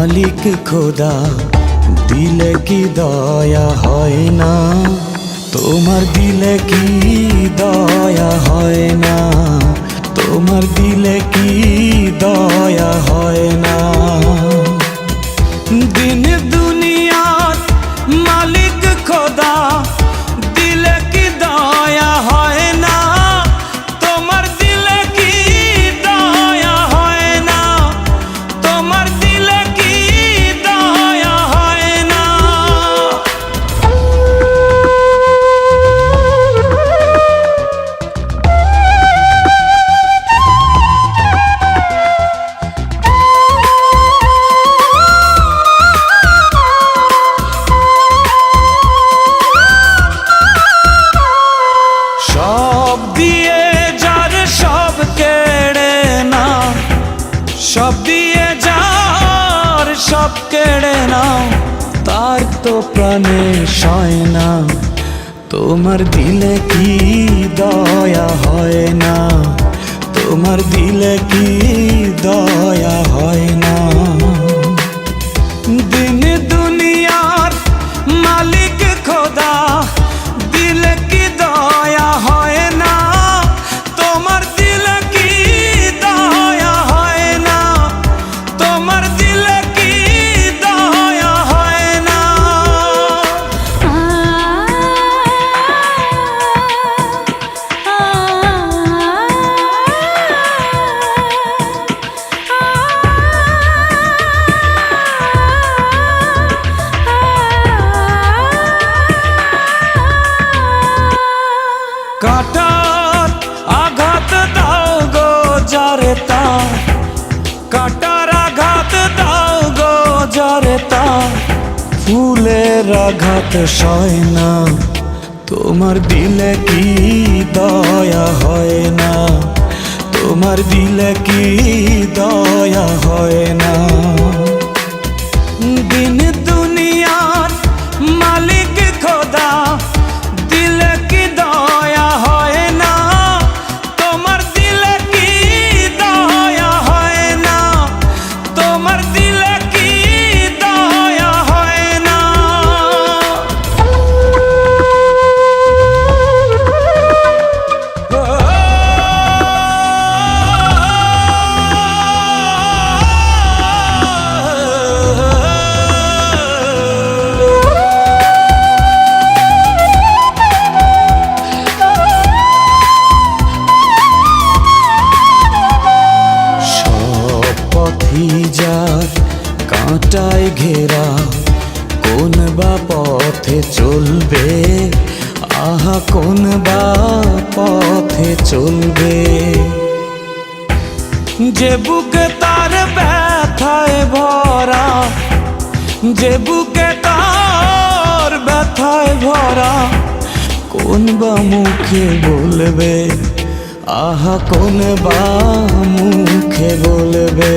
মালিক খোদা দিলে কি দয়া হয় না? তোমার দিলে কি দয়া হয় না? তোমার দিলে কি দয়া হয় না? দিন দুনিয়ার মালিক খোদা দিলে কি দয়া হয় না? তোমার দিলে কি দয়া হয় না? তোমার দিলে কি দয়া হয় না? সব দিয়ে যার সব কেড়ে নাও, সব দিয়ে যার সব কেড়ে নাও, তার তো প্রাণে সয় না। তোমার দিলে কি দয়া হয় না? তোমার দিলে কি দয়া হয় না? দিন দুনিয়ার মালিক খোদা দিলে কি দয়া হয় না? তোমার দিলে কি দয়া হয় না? তোমার দিলে কি দয়া হয় না? কাটার আঘাত দাও গো যারে তার, কাটার আঘাত দাও গো যারে তার, ফুলের আঘাত সয় না। তোমার দিলে কি দয়া হয় না? তোমার দিলে কি দয়া হয় না? দিন দুনিয়ার মালিক খোদা দিলে কি দয়া হয় না? তোমার দিলে কি দয়া হয় না? তোমার দিলে কি দয়া হয় না? যার কাঁটায় ঘেরা, কোন বা পথে চলবে? আহা কোন বা পথে চলবে? যে বুকে তার ব্যথায় ভরা, যে বুকে তার ব্যথায় ভরা, কোন বা মুখে বলবে? আহা কোন বা মুখে বলবে?